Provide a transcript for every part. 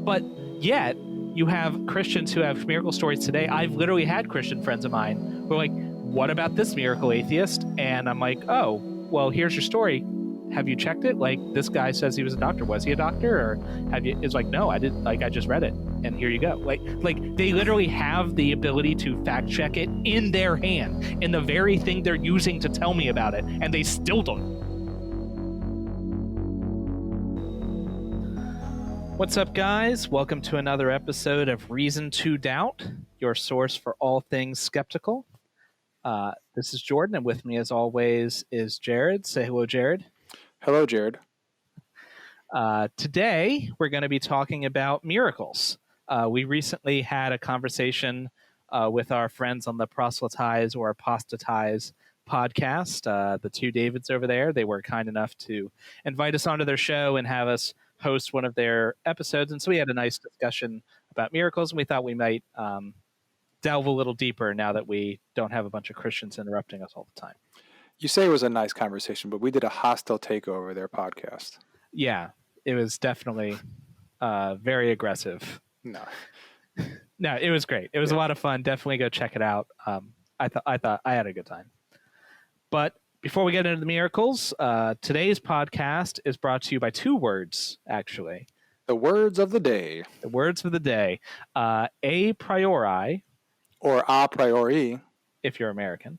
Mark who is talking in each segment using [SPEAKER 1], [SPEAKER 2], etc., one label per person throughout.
[SPEAKER 1] But yet, you have Christians who have miracle stories today. I've literally had Christian friends of mine who are like, what about this miracle, atheist? And I'm like, oh, well, here's your story. Have you checked it? Like, this guy says he was a doctor. Was he a doctor? Or have you? It's like, no, I didn't. Like, I just read it, and here you go. Like they literally have the ability to fact check it in their hand, in the very thing they're using to tell me about it, and they still don't. What's up, guys? Welcome to another episode of Reason to Doubt, your source for all things skeptical. This is Jordan, and with me, as always, is Jared. Say hello, Jared.
[SPEAKER 2] Hello, Jared.
[SPEAKER 1] Today, we're going to be talking about miracles. We recently had a conversation with our friends on the Proselytize or Apostatize podcast, the two Davids over there. They were kind enough to invite us onto their show and have us host one of their episodes. And so we had a nice discussion about miracles, and we thought we might delve a little deeper now that we don't have a bunch of Christians interrupting us all the time.
[SPEAKER 2] You say it was a nice conversation, but we did a hostile takeover of their podcast.
[SPEAKER 1] Yeah, it was definitely very aggressive.
[SPEAKER 2] No,
[SPEAKER 1] it was great. It was a lot of fun. Definitely go check it out. I thought I had a good time. But before we get into the miracles, today's podcast is brought to you by two words, actually.
[SPEAKER 2] The words of the day.
[SPEAKER 1] The words of the day. A priori.
[SPEAKER 2] Or a priori.
[SPEAKER 1] If you're American.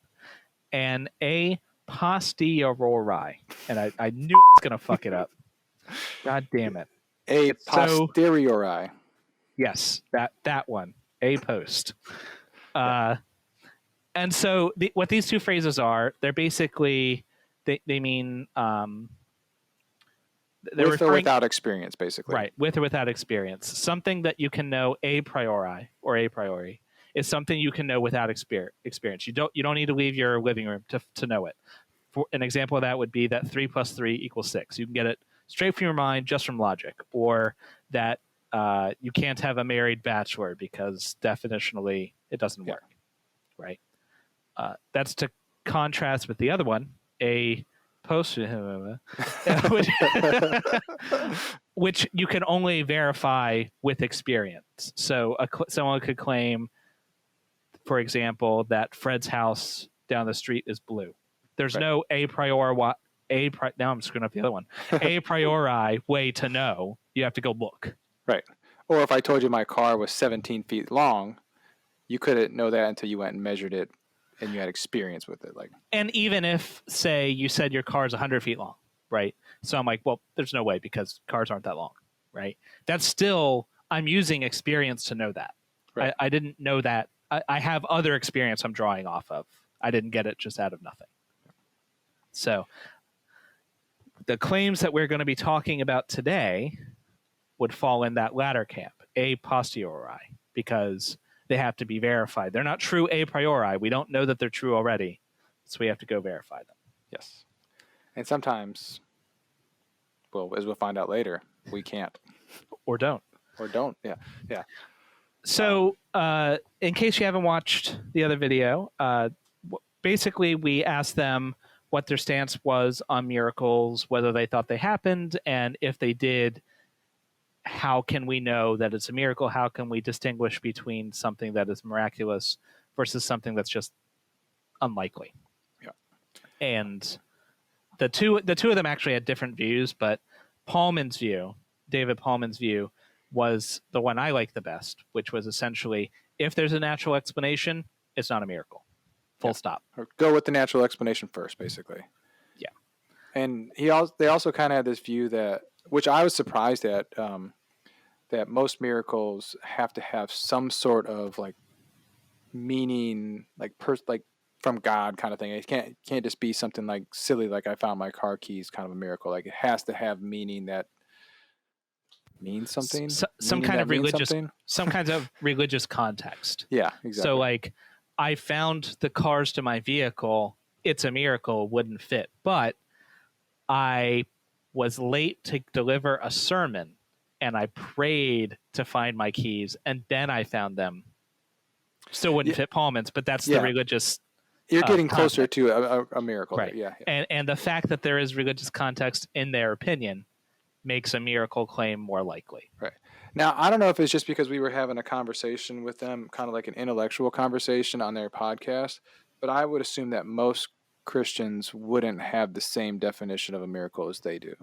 [SPEAKER 1] And a posteriori. And I knew I was going to fuck it up. God damn it.
[SPEAKER 2] A posteriori.
[SPEAKER 1] Yes, that one. A post. And so what these two phrases are, they're basically, they mean...
[SPEAKER 2] with or without experience, basically.
[SPEAKER 1] Right, with or without experience. Something that you can know a priori is something you can know without experience. You don't need to leave your living room to know it. For an example of that would be that 3 + 3 = 6. You can get it straight from your mind, just from logic. Or that you can't have a married bachelor because definitionally it doesn't work. Right? That's to contrast with the other one, a post, which you can only verify with experience. So someone could claim, for example, that Fred's house down the street is blue. There's no a priori. Now I'm screwing up the other one. A priori way to know. You have to go look.
[SPEAKER 2] Right. Or if I told you my car was 17 feet long, you couldn't know that until you went and measured it and you had experience with it.
[SPEAKER 1] And even if, say, you said your car is 100 feet long, right? So I'm like, well, there's no way because cars aren't that long, right? That's still, I'm using experience to know that. Right. I didn't know that. I have other experience I'm drawing off of. I didn't get it just out of nothing. So the claims that we're going to be talking about today would fall in that latter camp, a posteriori, because they have to be verified. They're not true a priori. We don't know that they're true already, so we have to go verify them.
[SPEAKER 2] Yes. And sometimes, well, as we'll find out later, we can't.
[SPEAKER 1] Or don't.
[SPEAKER 2] Yeah.
[SPEAKER 1] So, in case you haven't watched the other video, basically we asked them what their stance was on miracles, whether they thought they happened, and if they did, how can we know that it's a miracle? How can we distinguish between something that is miraculous versus something that's just unlikely?
[SPEAKER 2] Yeah.
[SPEAKER 1] And the two of them actually had different views, but David Paulman's view, was the one I liked the best, which was essentially, if there's a natural explanation, it's not a miracle. Full stop.
[SPEAKER 2] Or go with the natural explanation first, basically.
[SPEAKER 1] Yeah.
[SPEAKER 2] And they also kind of had this view that, which I was surprised at, that most miracles have to have some sort of meaning, from God kind of thing. It can't just be something like silly, like I found my car keys, kind of a miracle. Like it has to have meaning that means something.
[SPEAKER 1] Some kind of religious context.
[SPEAKER 2] Yeah, exactly.
[SPEAKER 1] So I found the cars to my vehicle. It's a miracle. Wouldn't fit, but I was late to deliver a sermon and I prayed to find my keys and then I found them. Still wouldn't fit Paulman's, but that's the religious.
[SPEAKER 2] You're getting closer to a miracle.
[SPEAKER 1] Right.
[SPEAKER 2] Yeah.
[SPEAKER 1] And the fact that there is religious context in their opinion makes a miracle claim more likely.
[SPEAKER 2] Right. Now, I don't know if it's just because we were having a conversation with them, kind of like an intellectual conversation on their podcast, but I would assume that most Christians wouldn't have the same definition of a miracle as they do.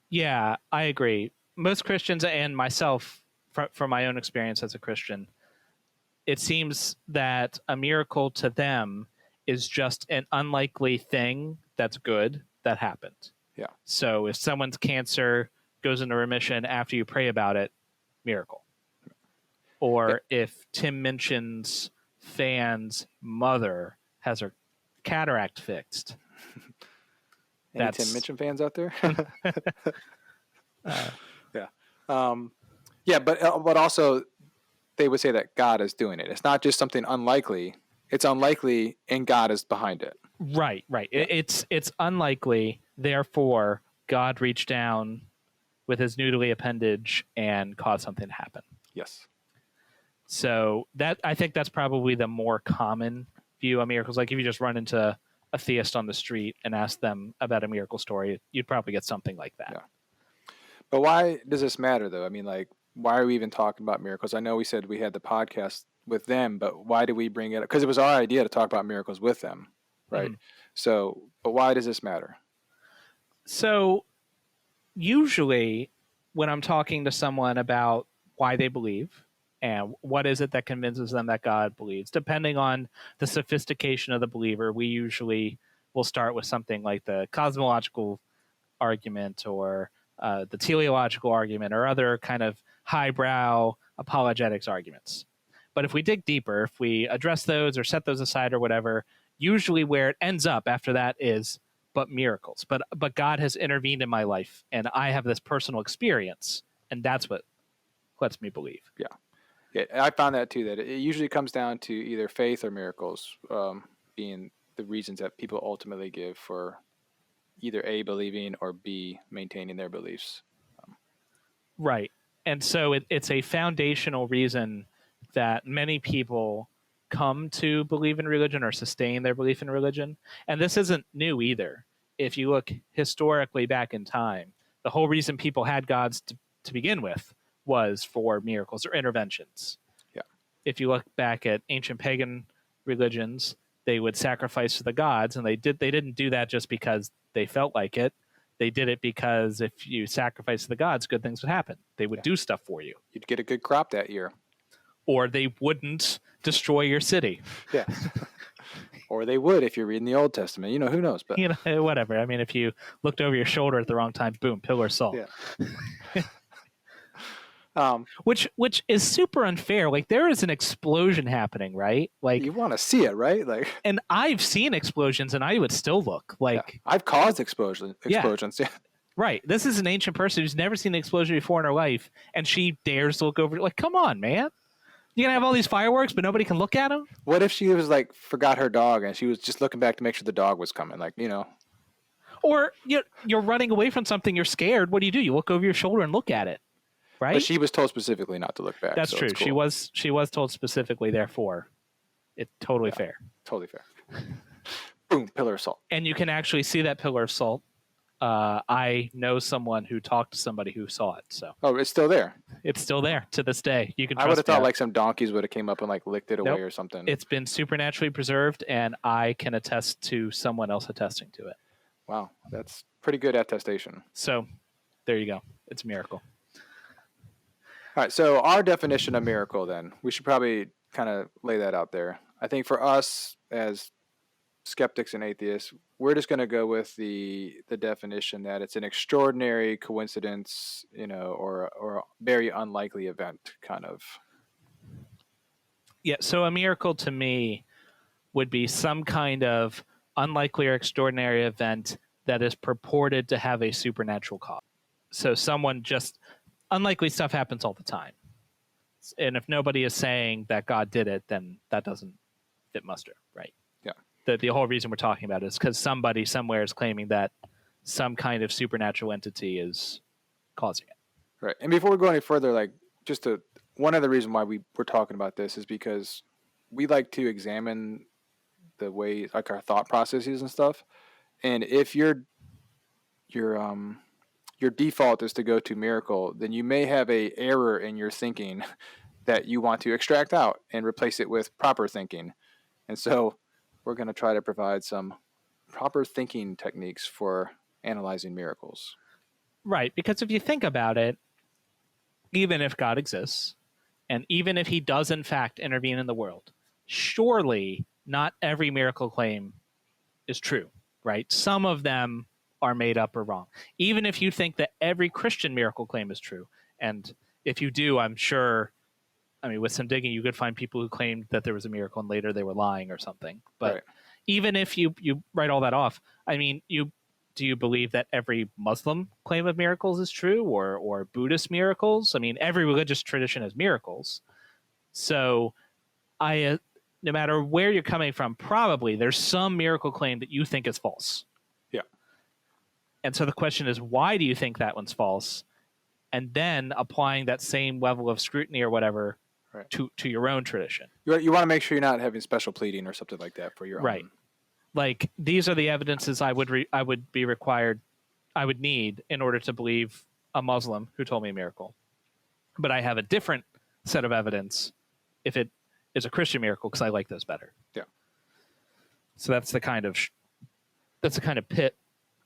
[SPEAKER 1] Yeah, I agree. Most Christians and myself, from my own experience as a Christian, it seems that a miracle to them is just an unlikely thing that's good that happened.
[SPEAKER 2] Yeah.
[SPEAKER 1] So if someone's cancer goes into remission after you pray about it, miracle. Or if Tim Minchin's fan's mother has her cataract fixed.
[SPEAKER 2] Any Tim Minchin fans out there? Yeah. But also they would say that God is doing it. It's not just something unlikely. It's unlikely and God is behind it.
[SPEAKER 1] Right. Yeah. It's unlikely. Therefore, God reached down with his noodly appendage and caused something to happen.
[SPEAKER 2] Yes.
[SPEAKER 1] So I think that's probably the more common view of miracles. Like if you just run into a theist on the street and ask them about a miracle story, you'd probably get something like that.
[SPEAKER 2] Yeah. But why does this matter, though? I mean, like, why are we even talking about miracles? I know we said we had the podcast with them, but why did we bring it up? Because it was our idea to talk about miracles with them, right? Mm-hmm. So, but why does this matter?
[SPEAKER 1] So, usually when I'm talking to someone about why they believe and what is it that convinces them that God believes, depending on the sophistication of the believer, we usually will start with something like the cosmological argument or the teleological argument or other kind of highbrow apologetics arguments. But if we dig deeper, if we address those or set those aside or whatever, usually where it ends up after that is, but miracles. But God has intervened in my life and I have this personal experience, and that's what lets me believe.
[SPEAKER 2] Yeah, I found that too, that it usually comes down to either faith or miracles being the reasons that people ultimately give for either A, believing, or B, maintaining their beliefs.
[SPEAKER 1] Right. And so it's a foundational reason that many people come to believe in religion or sustain their belief in religion. And this isn't new either. If you look historically back in time, the whole reason people had gods to begin with was for miracles or interventions.
[SPEAKER 2] Yeah.
[SPEAKER 1] If you look back at ancient pagan religions, they would sacrifice to the gods, and they didn't do that just because they felt like it. They did it because if you sacrifice to the gods, good things would happen. They would do stuff for you.
[SPEAKER 2] You'd get a good crop that year.
[SPEAKER 1] Or they wouldn't destroy your city.
[SPEAKER 2] Yeah. Or they would if you're reading the Old Testament. Who knows? But
[SPEAKER 1] whatever. I mean, if you looked over your shoulder at the wrong time, boom, pillar of salt.
[SPEAKER 2] Yeah.
[SPEAKER 1] Which is super unfair. Like there is an explosion happening, right? Like
[SPEAKER 2] you want to see it, right? Like,
[SPEAKER 1] and I've seen explosions, and I would still look like
[SPEAKER 2] I've caused explosions. Yeah.
[SPEAKER 1] Right. This is an ancient person who's never seen an explosion before in her life, and she dares to look over. Like, come on, man! You're gonna have all these fireworks, but nobody can look at them.
[SPEAKER 2] What if she was like forgot her dog, and she was just looking back to make sure the dog was coming? Like,
[SPEAKER 1] Or you're running away from something. You're scared. What do? You look over your shoulder and look at it. Right?
[SPEAKER 2] But she was told specifically not to look back.
[SPEAKER 1] That's true. Cool. She was told specifically, therefore, it's totally fair.
[SPEAKER 2] Totally fair. Boom, pillar of salt.
[SPEAKER 1] And you can actually see that pillar of salt. I know someone who talked to somebody who saw it. So
[SPEAKER 2] it's still there.
[SPEAKER 1] It's still there to this day. You can.
[SPEAKER 2] I would have thought like some donkeys would have came up and like licked it away or something.
[SPEAKER 1] It's been supernaturally preserved, and I can attest to someone else attesting to it.
[SPEAKER 2] Wow, that's pretty good attestation.
[SPEAKER 1] So, there you go. It's a miracle.
[SPEAKER 2] All right, so our definition of miracle, then, we should probably kind of lay that out there. I think for us as skeptics and atheists, we're just going to go with the definition that it's an extraordinary coincidence, or a very unlikely event, kind of.
[SPEAKER 1] Yeah, so a miracle to me would be some kind of unlikely or extraordinary event that is purported to have a supernatural cause. So someone just... Unlikely stuff happens all the time. And if nobody is saying that God did it, then that doesn't fit muster, right?
[SPEAKER 2] Yeah.
[SPEAKER 1] The whole reason we're talking about it is because somebody somewhere is claiming that some kind of supernatural entity is causing it.
[SPEAKER 2] Right. And before we go any further, like one other reason why we're talking about this is because we like to examine the way, like our thought processes and stuff. And if your your default is to go to miracle, then you may have a error in your thinking that you want to extract out and replace it with proper thinking. And so we're going to try to provide some proper thinking techniques for analyzing miracles.
[SPEAKER 1] Right, because if you think about it, even if God exists, and even if he does in fact intervene in the world, surely not every miracle claim is true, right? Some of them are made up or wrong. Even if you think that every Christian miracle claim is true, and if you do, I'm sure, I mean, with some digging, you could find people who claimed that there was a miracle and later they were lying or something. But
[SPEAKER 2] Right.
[SPEAKER 1] even if you write all that off, I mean, do you believe that every Muslim claim of miracles is true, or Buddhist miracles? I mean, every religious tradition has miracles. So no matter where you're coming from, probably there's some miracle claim that you think is false.
[SPEAKER 2] Yeah.
[SPEAKER 1] And so the question is, why do you think that one's false? And then applying that same level of scrutiny or whatever to your own tradition.
[SPEAKER 2] You want to make sure you're not having special pleading or something like that for your
[SPEAKER 1] right.
[SPEAKER 2] own.
[SPEAKER 1] Like, these are the evidences I would need in order to believe a Muslim who told me a miracle. But I have a different set of evidence if it is a Christian miracle, because I like those better.
[SPEAKER 2] Yeah.
[SPEAKER 1] So that's the kind of pit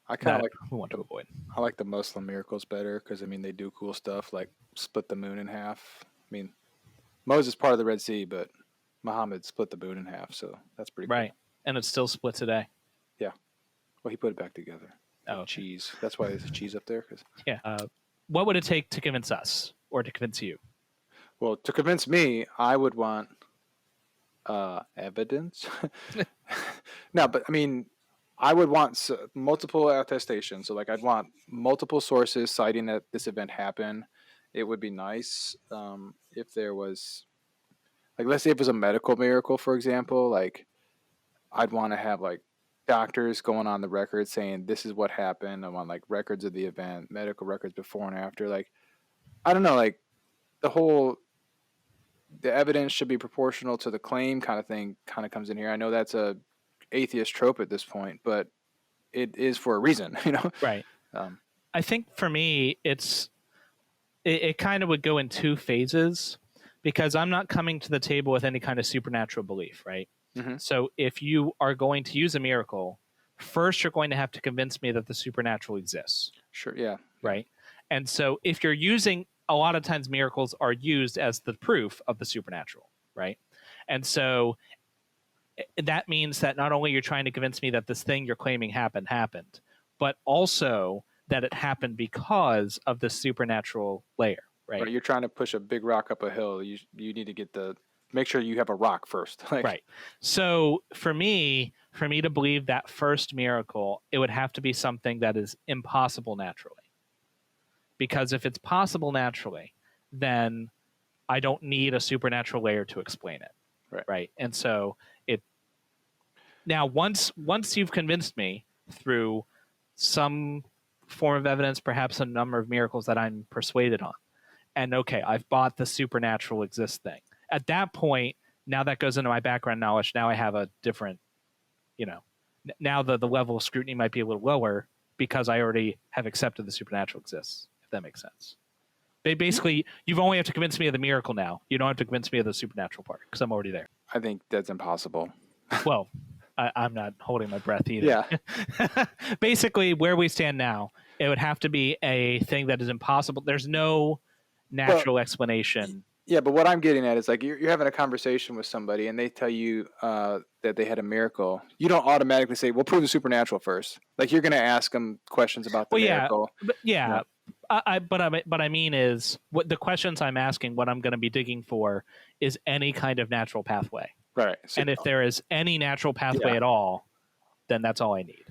[SPEAKER 2] I kind of like
[SPEAKER 1] we want to avoid.
[SPEAKER 2] I like the Muslim miracles better because, I mean, they do cool stuff like split the moon in half. I mean, Moses part of the Red Sea, but Muhammad split the moon in half, so that's pretty cool.
[SPEAKER 1] Right. And it's still split today.
[SPEAKER 2] Yeah. Well, he put it back together.
[SPEAKER 1] Oh, okay.
[SPEAKER 2] Cheese. That's why there's a cheese up there.
[SPEAKER 1] Yeah. What would it take to convince us or to convince you?
[SPEAKER 2] Well, to convince me, I would want evidence. No, but I mean, I would want multiple attestations. So, like, I'd want multiple sources citing that this event happened. It would be nice if there was, like, let's say it was a medical miracle, for example. Like, I'd want to have, like, doctors going on the record saying this is what happened. I want, like, records of the event, medical records before and after. Like, I don't know, like, the evidence should be proportional to the claim kind of thing kind of comes in here. I know that's a atheist trope at this point, but it is for a reason, you know?
[SPEAKER 1] Right. I think for me, it kind of would go in two phases, because I'm not coming to the table with any kind of supernatural belief, right?
[SPEAKER 2] Mm-hmm.
[SPEAKER 1] So if you are going to use a miracle, first you're going to have to convince me that the supernatural exists.
[SPEAKER 2] Sure, yeah.
[SPEAKER 1] Right? And so if you're using, a lot of times miracles are used as the proof of the supernatural, right? And so that means that not only you're trying to convince me that this thing you're claiming happened, but also that it happened because of the supernatural layer, right?
[SPEAKER 2] Right, you're trying to push a big rock up a hill. You need to make sure you have a rock first.
[SPEAKER 1] Right. So for me to believe that first miracle, it would have to be something that is impossible naturally. Because if it's possible naturally, then I don't need a supernatural layer to explain it. Right. And so now once you've convinced me through some form of evidence, perhaps a number of miracles that I'm persuaded on, and okay, I've bought the supernatural exists thing. At that point, now that goes into my background knowledge. Now I have a different, now the level of scrutiny might be a little lower because I already have accepted the supernatural exists, if that makes sense. Basically, you only have to convince me of the miracle now. You don't have to convince me of the supernatural part because I'm already there.
[SPEAKER 2] I think that's impossible.
[SPEAKER 1] Well, I'm not holding my breath either.
[SPEAKER 2] Yeah.
[SPEAKER 1] Basically, where we stand now, it would have to be a thing that is impossible. There's no natural explanation.
[SPEAKER 2] Yeah, but what I'm getting at is, like, you're having a conversation with somebody and they tell you that they had a miracle. You don't automatically say, well, prove the supernatural first. Like, you're going to ask them questions about the miracle.
[SPEAKER 1] But I mean is, what the questions I'm asking, what I'm going to be digging for is any kind of natural pathway.
[SPEAKER 2] Right. So,
[SPEAKER 1] and if there is any natural pathway at all, then that's all I need.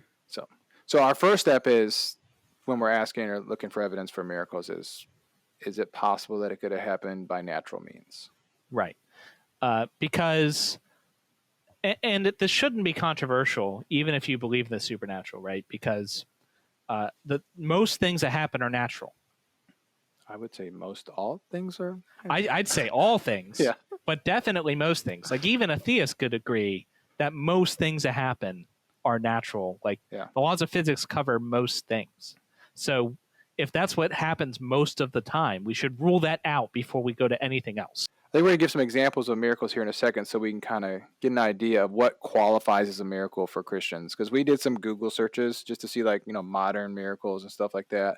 [SPEAKER 2] So our first step is, when we're asking or looking for evidence for miracles, is it possible that it could have happened by natural means?
[SPEAKER 1] Right. Because, and this shouldn't be controversial, even if you believe in the supernatural, right? Because most things that happen are natural.
[SPEAKER 2] I would say all things are.
[SPEAKER 1] I'd say all things.
[SPEAKER 2] Yeah.
[SPEAKER 1] But definitely most things. Like, even a theist could agree that most things that happen are natural. Like, the laws of physics cover most things. So if that's what happens most of the time, we should rule that out before we go to anything else.
[SPEAKER 2] I think we're going to give some examples of miracles here in a second so we can kind of get an idea of what qualifies as a miracle for Christians. Because we did some Google searches just to see, like, modern miracles and stuff like that.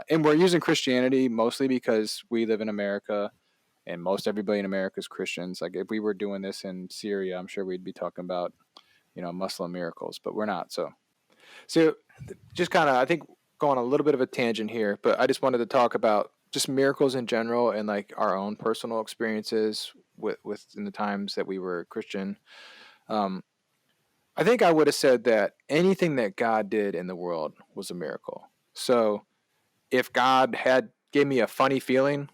[SPEAKER 2] And we're using Christianity mostly because we live in America and most everybody in America is Christians. Like, if we were doing this in Syria, I'm sure we'd be talking about, Muslim miracles, but we're not. So just kind of, I think, going a little bit of a tangent here, but I just wanted to talk about just miracles in general and like our own personal experiences with in the times that we were Christian. I think I would have said that anything that God did in the world was a miracle. So if God had gave me a funny feeling,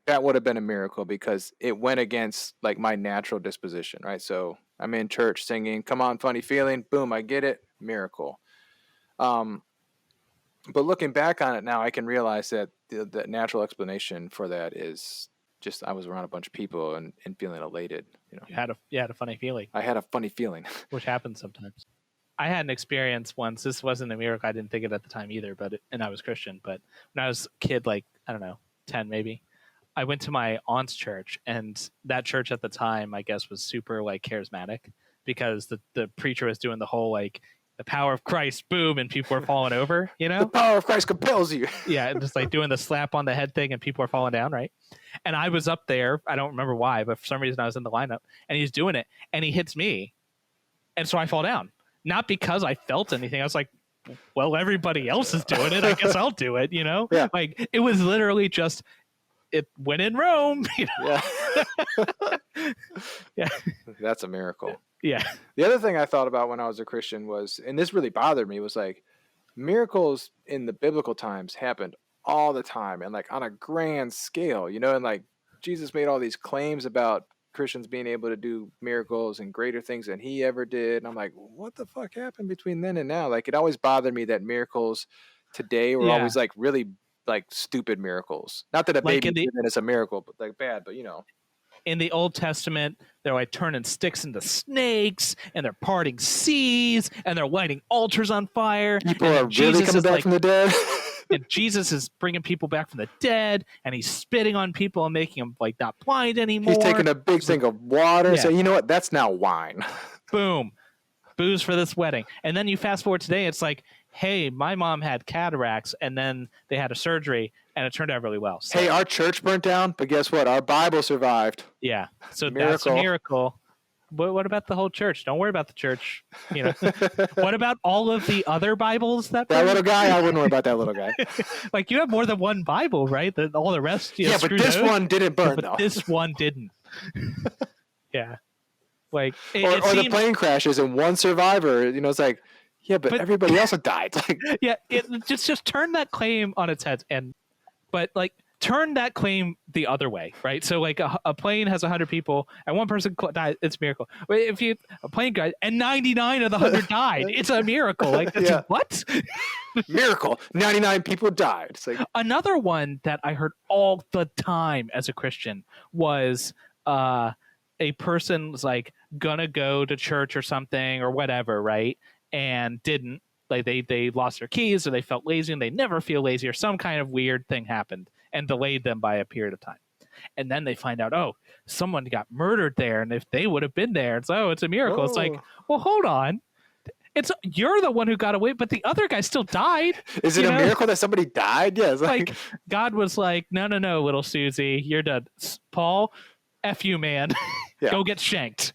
[SPEAKER 2] that would have been a miracle because it went against like my natural disposition, right? So I'm in church singing, "Come on, funny feeling," boom, I get it, miracle. But looking back on it now, I can realize that the natural explanation for that is just I was around a bunch of people and feeling elated.
[SPEAKER 1] You had a funny feeling.
[SPEAKER 2] I had a funny feeling,
[SPEAKER 1] which happens sometimes. I had an experience once. This wasn't a miracle. I didn't think it at the time either, and I was Christian. But when I was a kid, like, I don't know, 10 maybe, I went to my aunt's church, and that church at the time, I guess, was super like charismatic because the preacher was doing the whole like the power of Christ, boom, and people were falling over,
[SPEAKER 2] The power of Christ compels you.
[SPEAKER 1] Yeah, just like doing the slap on the head thing and people are falling down, right? And I was up there. I don't remember why, but for some reason I was in the lineup and he's doing it and he hits me. And so I fall down. Not because I felt anything. I was like, well, everybody else is doing it. I guess I'll do it,
[SPEAKER 2] Yeah.
[SPEAKER 1] Like it was literally just, it went in Rome.
[SPEAKER 2] Yeah.
[SPEAKER 1] Yeah.
[SPEAKER 2] That's a miracle.
[SPEAKER 1] Yeah.
[SPEAKER 2] The other thing I thought about when I was a Christian was, and this really bothered me, was like miracles in the biblical times happened all the time and like on a grand scale, and like Jesus made all these claims about Christians being able to do miracles and greater things than he ever did. And I'm like, what the fuck happened between then and now? Like, it always bothered me that miracles today were always like really like stupid miracles. Not that a
[SPEAKER 1] Like
[SPEAKER 2] baby is a miracle, but like bad, but
[SPEAKER 1] in the Old Testament, they're like turning sticks into snakes, and they're parting seas, and they're lighting altars on fire.
[SPEAKER 2] People are really coming back from the dead.
[SPEAKER 1] And Jesus is bringing people back from the dead, and he's spitting on people and making them like not blind anymore.
[SPEAKER 2] He's taking a big thing of water and saying, "You know what? That's now wine."
[SPEAKER 1] Boom, booze for this wedding. And then you fast forward today, it's like, hey, my mom had cataracts, and then they had a surgery, and it turned out really well. So,
[SPEAKER 2] hey, our church burnt down, but guess what? Our Bible survived.
[SPEAKER 1] Yeah, so that's a miracle. But what about the whole church? Don't worry about the church. What about all of the other Bibles that
[SPEAKER 2] little guy? I wouldn't worry about that little guy.
[SPEAKER 1] Like, you have more than one Bible, right? All the rest,
[SPEAKER 2] yeah, but this one didn't burn, though.
[SPEAKER 1] This one didn't. Yeah, like
[SPEAKER 2] or the plane crashes and one survivor. It's like, yeah, but everybody else had died. Like,
[SPEAKER 1] yeah, just turn that claim on its head, but like turn that claim the other way, right? So like a plane has 100 people and one person died, it's a miracle. But if a plane died and 99 of the 100 died, it's a miracle. Like, what?
[SPEAKER 2] Miracle. 99 people died. It's like
[SPEAKER 1] another one that I heard all the time as a Christian was a person was like gonna go to church or something or whatever, right? And didn't. Like they lost their keys or they felt lazy and they never feel lazy or some kind of weird thing happened and delayed them by a period of time. And then they find out, oh, someone got murdered there. And if they would have been there, it's a miracle. It's like, well, hold on. You're the one who got away, but the other guy still died.
[SPEAKER 2] Is it a miracle that somebody died? Yeah.
[SPEAKER 1] Like God was like, no, little Susie, you're done. Paul, F you, man. Go get shanked.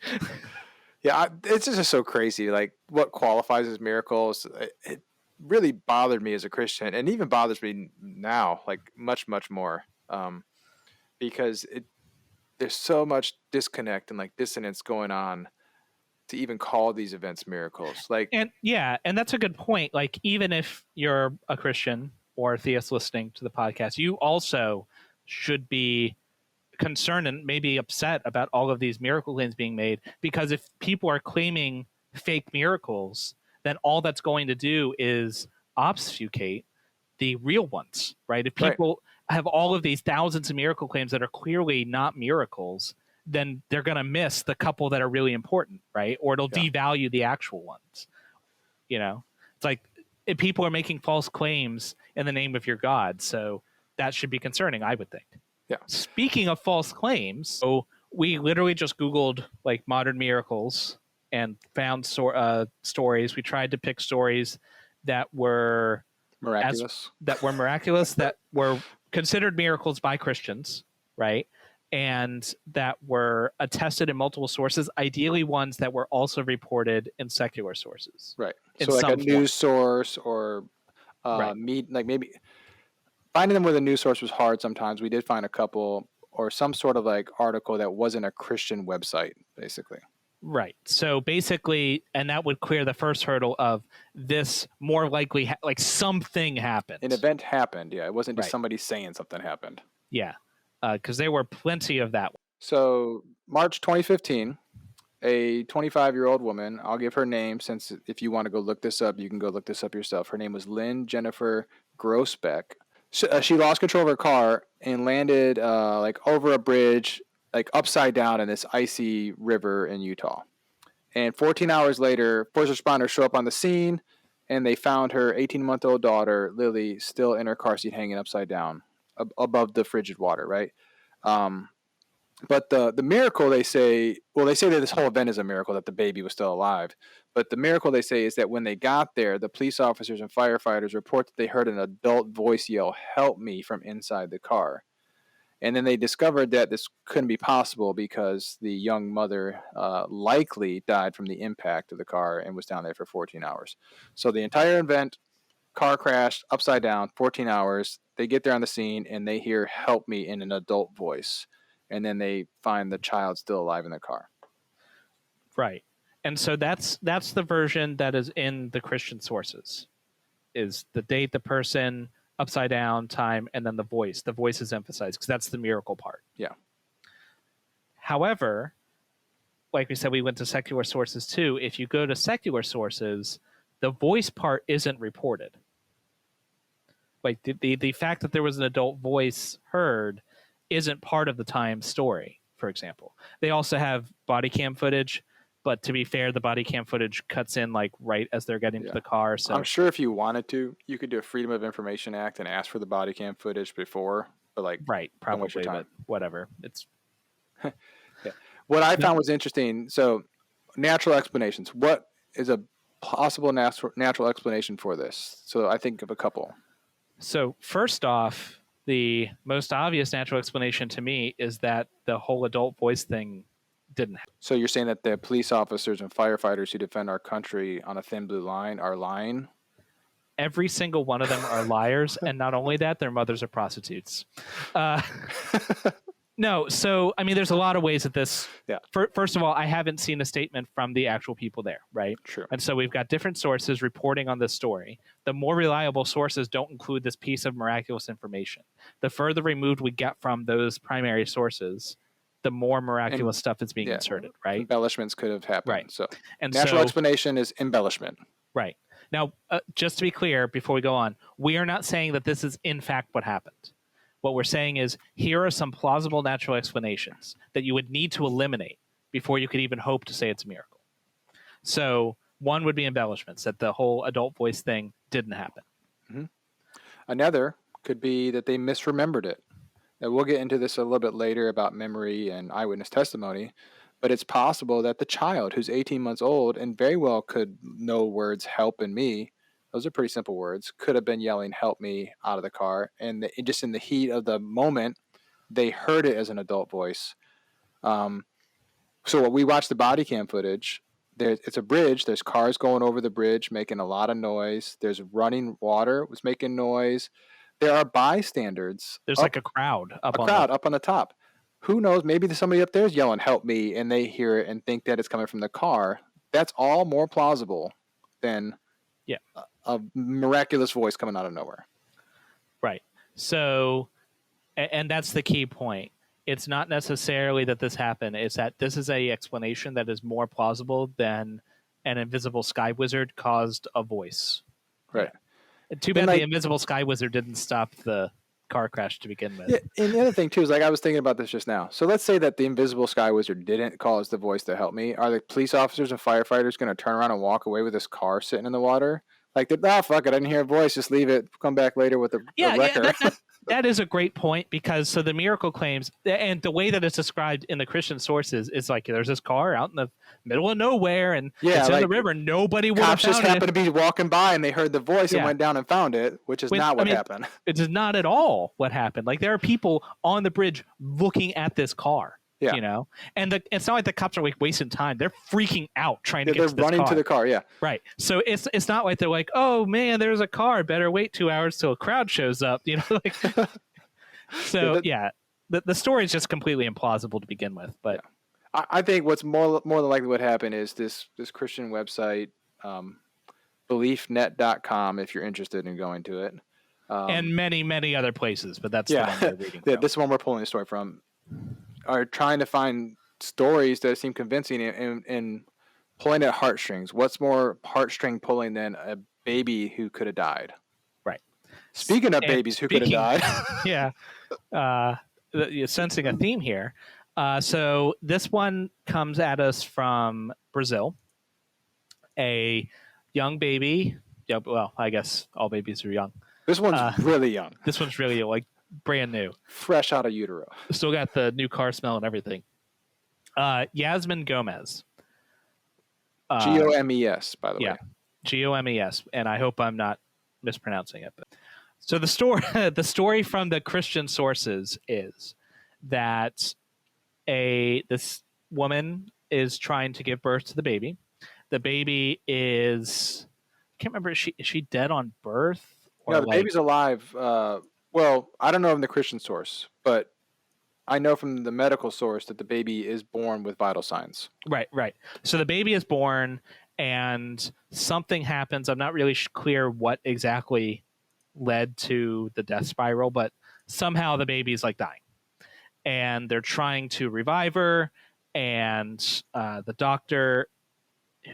[SPEAKER 2] Yeah, it's just so crazy. Like, what qualifies as miracles? It really bothered me as a Christian, and even bothers me now, like much, much more, because there's so much disconnect and like dissonance going on to even call these events miracles. Like,
[SPEAKER 1] and that's a good point. Like, even if you're a Christian or a theist listening to the podcast, you also should be concerned and maybe upset about all of these miracle claims being made, because if people are claiming fake miracles, then all that's going to do is obfuscate the real ones, right? If people have all of these thousands of miracle claims that are clearly not miracles, then they're going to miss the couple that are really important, right? Or it'll devalue the actual ones. It's like people are making false claims in the name of your God. So that should be concerning, I would think.
[SPEAKER 2] Yeah.
[SPEAKER 1] Speaking of false claims, so we literally just Googled like modern miracles and found stories. We tried to pick stories that were
[SPEAKER 2] Miraculous.
[SPEAKER 1] that were considered miracles by Christians, right? And that were attested in multiple sources, ideally ones that were also reported in secular sources.
[SPEAKER 2] Right.
[SPEAKER 1] In
[SPEAKER 2] So like a
[SPEAKER 1] some form.
[SPEAKER 2] news source or
[SPEAKER 1] Right.
[SPEAKER 2] like maybe finding them with a news source was hard sometimes. We did find a couple or some sort of like article that wasn't a Christian website, basically.
[SPEAKER 1] Right. So basically, and that would clear the first hurdle of this more likely, like something happened.
[SPEAKER 2] An event happened. Yeah. It wasn't just
[SPEAKER 1] Right.
[SPEAKER 2] somebody saying something happened.
[SPEAKER 1] Yeah. Because there were plenty of that.
[SPEAKER 2] So March 2015, a 25-year-old woman, I'll give her name since if you want to go look this up, you can go look this up yourself. Her name was Lynn Jennifer Grossbeck. She lost control of her car and landed like over a bridge, like upside down in this icy river in Utah. And 14 hours later, first responders show up on the scene, and they found her 18-month-old daughter, Lily, still in her car seat hanging upside down above the frigid water, right? But the miracle, they say that this whole event is a miracle, that the baby was still alive. But the miracle, they say, is that when they got there, the police officers and firefighters report that they heard an adult voice yell, "Help me," from inside the car. And then they discovered that this couldn't be possible because the young mother likely died from the impact of the car and was down there for 14 hours. So the entire event, car crashed, upside down, 14 hours. They get there on the scene, and they hear "Help me" in an adult voice. And then they find the child still alive in the car.
[SPEAKER 1] Right. And so that's the version that is in the Christian sources, is the date, the person, upside down, time, and then the voice. The voice is emphasized because that's the miracle part.
[SPEAKER 2] Yeah.
[SPEAKER 1] However, like we said, we went to secular sources too. If you go to secular sources, the voice part isn't reported. Like the fact that there was an adult voice heard isn't part of the Times story, for example. They also have body cam footage, but to be fair, the body cam footage cuts in like right as they're getting to the car. So
[SPEAKER 2] I'm sure if you wanted to, you could do a Freedom of Information Act and ask for the body cam footage before, but like
[SPEAKER 1] probably, but whatever. It's
[SPEAKER 2] yeah. What I found was interesting. So, natural explanations. What is a possible natural explanation for this? So I think of a couple.
[SPEAKER 1] So first off, the most obvious natural explanation to me is that the whole adult voice thing didn't happen.
[SPEAKER 2] So you're saying that the police officers and firefighters who defend our country on a thin blue line are lying?
[SPEAKER 1] Every single one of them are liars, and not only that, their mothers are prostitutes. No, so I mean, there's a lot of ways that this.
[SPEAKER 2] Yeah.
[SPEAKER 1] First of all, I haven't seen a statement from the actual people there, right?
[SPEAKER 2] True.
[SPEAKER 1] And so we've got different sources reporting on this story. The more reliable sources don't include this piece of miraculous information. The further removed we get from those primary sources, the more miraculous stuff is being inserted, right?
[SPEAKER 2] Embellishments could have happened.
[SPEAKER 1] Right.
[SPEAKER 2] So
[SPEAKER 1] and
[SPEAKER 2] natural explanation is embellishment.
[SPEAKER 1] Right. Now, just to be clear, before we go on, we are not saying that this is in fact what happened. What we're saying is here are some plausible natural explanations that you would need to eliminate before you could even hope to say it's a miracle. So one would be embellishments, that the whole adult voice thing didn't happen.
[SPEAKER 2] Mm-hmm. Another could be that they misremembered it. Now, we'll get into this a little bit later about memory and eyewitness testimony, but it's possible that the child who's 18 months old and very well could know words "help" and "me," those are pretty simple words, could have been yelling "help me" out of the car. And just in the heat of the moment, they heard it as an adult voice. So when we watch the body cam footage, it's a bridge. There's cars going over the bridge making a lot of noise. There's running water was making noise. There are bystanders.
[SPEAKER 1] There's like a crowd up on
[SPEAKER 2] the top. Who knows? Maybe there's somebody up there is yelling "help me," and they hear it and think that it's coming from the car. That's all more plausible than a miraculous voice coming out of nowhere.
[SPEAKER 1] Right. So, and that's the key point. It's not necessarily that this happened. It's that this is a explanation that is more plausible than an invisible sky wizard caused a voice.
[SPEAKER 2] Right.
[SPEAKER 1] Too bad the invisible sky wizard didn't stop the car crash to begin with.
[SPEAKER 2] Yeah, and the other thing too is I was thinking about this just now. So let's say that the invisible sky wizard didn't cause the voice to help me. Are the police officers and firefighters going to turn around and walk away with this car sitting in the water? Like, fuck it, I didn't hear a voice. Just leave it. Come back later with a wrecker.
[SPEAKER 1] That is a great point, because so the miracle claims, and the way that it's described in the Christian sources is like there's this car out in the middle of nowhere, and it's in the river. Nobody would have found it.
[SPEAKER 2] Cops just happened to be walking by and they heard the voice and went down and found it, which is not what happened.
[SPEAKER 1] It is not at all what happened. Like, there are people on the bridge looking at this car.
[SPEAKER 2] Yeah.
[SPEAKER 1] You know, and it's not like the cops are like wasting time. They're freaking out trying to get to this car.
[SPEAKER 2] They're running to the car. Yeah.
[SPEAKER 1] Right. So it's not like they're like, oh man, there's a car. Better wait 2 hours till a crowd shows up. You know, like. So the story is just completely implausible to begin with. But
[SPEAKER 2] I think what's more than likely what happened is this Christian website, beliefnet.com, if you're interested in going to it,
[SPEAKER 1] and many other places. But that's the one we're reading from.
[SPEAKER 2] This is one we're pulling the story from. Are trying to find stories that seem convincing and pulling at heartstrings. What's more heartstring pulling than a baby who could have died?
[SPEAKER 1] Right.
[SPEAKER 2] Speaking of babies who could have died.
[SPEAKER 1] Yeah. You're sensing a theme here. So this one comes at us from Brazil. A young baby. Yeah, well, I guess all babies are young.
[SPEAKER 2] This one's really young.
[SPEAKER 1] This one's really like brand new.
[SPEAKER 2] Fresh out of utero.
[SPEAKER 1] Still got the new car smell and everything. Yasmin Gomez.
[SPEAKER 2] Gomes, by the way.
[SPEAKER 1] Gomes. And I hope I'm not mispronouncing it. But. So the story from the Christian sources is that this woman is trying to give birth to the baby. The baby is, I can't remember, is she dead on birth?
[SPEAKER 2] Or no, the baby's alive. Well, I don't know from the Christian source, but I know from the medical source that the baby is born with vital signs.
[SPEAKER 1] Right. So the baby is born and something happens. I'm not really clear what exactly led to the death spiral, but somehow the baby's like dying. And they're trying to revive her. And the doctor,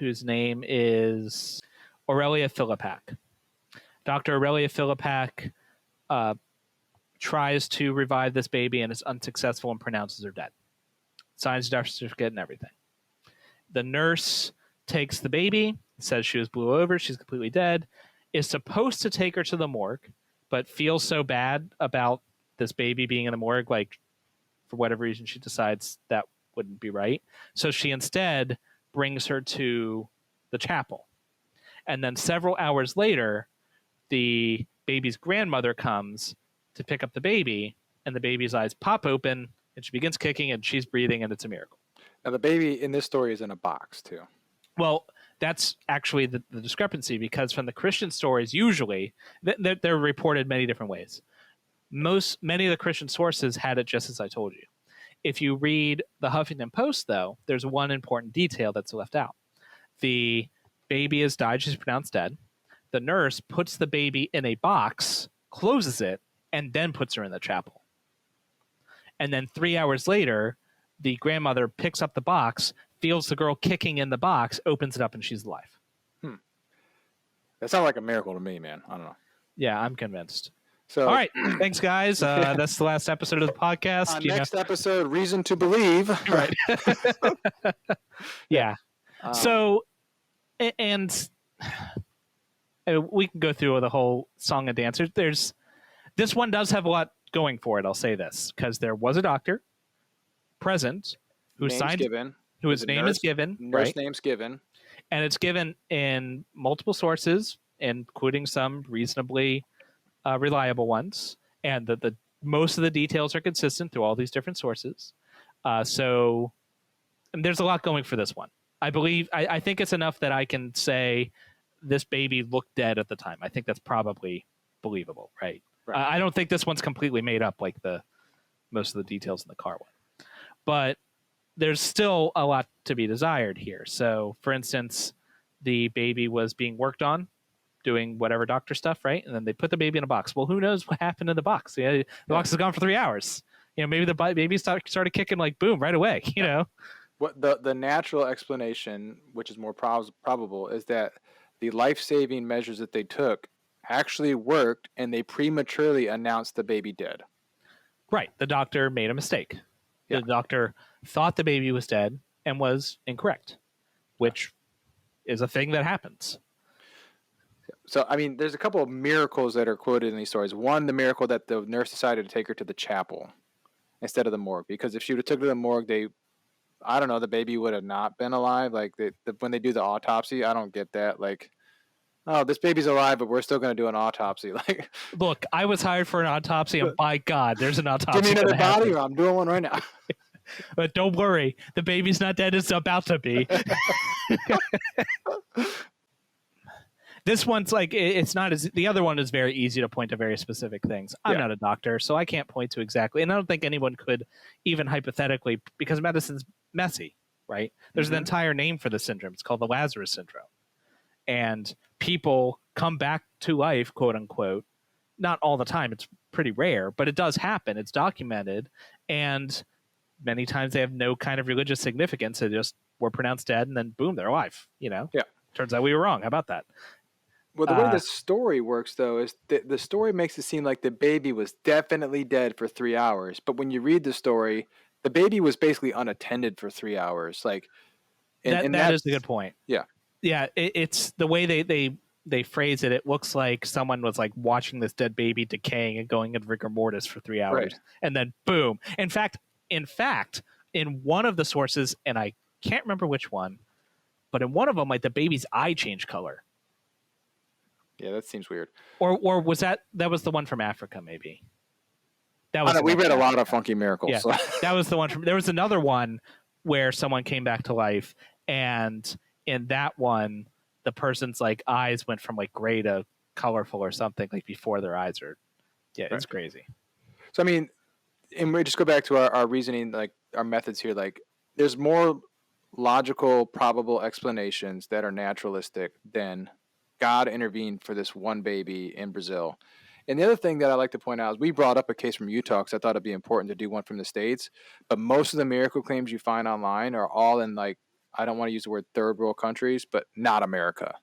[SPEAKER 1] whose name is Aurelia Philippak. Dr. Aurelia Philippak tries to revive this baby and is unsuccessful and pronounces her dead. Signs death certificate and everything. The nurse takes the baby, says she was blew over, she's completely dead, is supposed to take her to the morgue, but feels so bad about this baby being in the morgue, like for whatever reason she decides that wouldn't be right. So she instead brings her to the chapel. And then several hours later, the baby's grandmother comes to pick up the baby, and the baby's eyes pop open, and she begins kicking, and she's breathing, and it's a miracle.
[SPEAKER 2] Now, the baby in this story is in a box, too.
[SPEAKER 1] Well, that's actually the discrepancy, because from the Christian stories, usually, they're reported many different ways. Many of the Christian sources had it just as I told you. If you read the Huffington Post, though, there's one important detail that's left out. The baby has died, she's pronounced dead. The nurse puts the baby in a box, closes it, and then puts her in the chapel. And then 3 hours later, the grandmother picks up the box, feels the girl kicking in the box, opens it up, and she's alive.
[SPEAKER 2] That sounds like a miracle to me, man. I don't know. Yeah,
[SPEAKER 1] I'm convinced. So, all right. Thanks, guys. That's the last episode of the podcast.
[SPEAKER 2] Next episode, Reason to Believe.
[SPEAKER 1] Right. Yeah. So, and we can go through the whole song and dance. This one does have a lot going for it. I'll say this, because there was a doctor present who signed, whose name is given.
[SPEAKER 2] Nurse name's given.
[SPEAKER 1] And it's given in multiple sources, including some reasonably reliable ones. And the most of the details are consistent through all these different sources. So there's a lot going for this one. I think it's enough that I can say this baby looked dead at the time. I think that's probably believable, right? I don't think this one's completely made up like the most of the details in the car one. But there's still a lot to be desired here. So, for instance, the baby was being worked on, doing whatever doctor stuff, right? And then they put the baby in a box. Well, who knows what happened in the box? The box is gone for 3 hours. Maybe the baby started kicking like boom right away. You know,
[SPEAKER 2] what the natural explanation, which is more probable, is that the life-saving measures that they took actually worked, and they prematurely announced the baby dead.
[SPEAKER 1] Right. The doctor made a mistake. Yeah. The doctor thought the baby was dead and was incorrect, which is a thing that happens.
[SPEAKER 2] So, I mean, there's a couple of miracles that are quoted in these stories. One, the miracle that the nurse decided to take her to the chapel instead of the morgue, because if she would have took her to the morgue, I don't know, the baby would have not been alive. Like when they do the autopsy, I don't get that. Like, oh, this baby's alive, but we're still going to do an autopsy. Like,
[SPEAKER 1] Look, I was hired for an autopsy, and by God, there's an autopsy.
[SPEAKER 2] give me another
[SPEAKER 1] gonna
[SPEAKER 2] body,
[SPEAKER 1] happen.
[SPEAKER 2] or I'm doing one right now.
[SPEAKER 1] But don't worry, the baby's not dead. It's about to be. This one's like, it's not as, the other one is very easy to point to very specific things. I'm not a doctor, so I can't point to exactly. And I don't think anyone could even hypothetically, because medicine's messy, right? There's an entire name for the syndrome. It's called the Lazarus Syndrome. And people come back to life, quote unquote, not all the time. It's pretty rare, but it does happen. It's documented. And many times they have no kind of religious significance. They just were pronounced dead and then boom, they're alive. Yeah. Turns out we were wrong. How about that?
[SPEAKER 2] Well, the way the story works, though, is the story makes it seem like the baby was definitely dead for 3 hours. But when you read the story, the baby was basically unattended for 3 hours. Like,
[SPEAKER 1] that is a good point.
[SPEAKER 2] Yeah.
[SPEAKER 1] Yeah. It's the way they phrase it. It looks like someone was like watching this dead baby decaying and going in rigor mortis for 3 hours.
[SPEAKER 2] Right.
[SPEAKER 1] And then boom. In fact, in one of the sources, and I can't remember which one, but in one of them, like the baby's eye changed color.
[SPEAKER 2] Yeah, that seems weird.
[SPEAKER 1] Or was that was the one from Africa? Maybe that was.
[SPEAKER 2] We read a lot of funky miracles.
[SPEAKER 1] Yeah,
[SPEAKER 2] so.
[SPEAKER 1] That was the one from. There was another one where someone came back to life, and in that one, the person's like eyes went from like gray to colorful or something like before their eyes are. Yeah, it's crazy.
[SPEAKER 2] So I mean, and we just go back to our reasoning, like our methods here. Like, there's more logical, probable explanations that are naturalistic than God intervened for this one baby in Brazil. And the other thing that I like to point out is we brought up a case from Utah because I thought it'd be important to do one from the States. But most of the miracle claims you find online are all in, like, I don't want to use the word third world countries, but not America.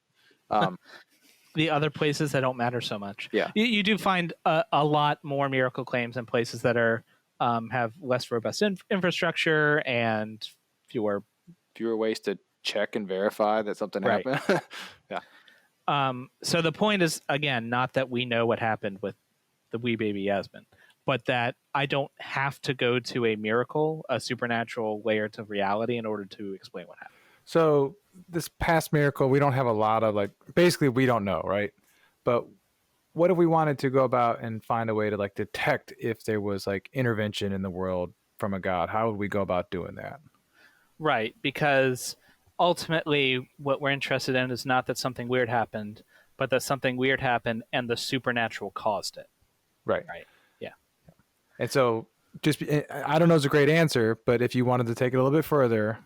[SPEAKER 1] The other places that don't matter so much.
[SPEAKER 2] Yeah.
[SPEAKER 1] You do find a lot more miracle claims in places that are have less robust infrastructure and fewer
[SPEAKER 2] ways to check and verify that something happened. Yeah.
[SPEAKER 1] So the point is, again, not that we know what happened with the wee baby Yasmin, but that I don't have to go to a miracle, a supernatural layer to reality in order to explain what happened.
[SPEAKER 3] So this past miracle, we don't have a lot of, like, basically we don't know, right? But what if we wanted to go about and find a way to, like, detect if there was, like, intervention in the world from a God? How would we go about doing that?
[SPEAKER 1] Right, because ultimately what we're interested in is not that something weird happened, but that something weird happened and the supernatural caused it.
[SPEAKER 3] Right.
[SPEAKER 1] Yeah.
[SPEAKER 3] And so I don't know, it's a great answer, but if you wanted to take it a little bit further,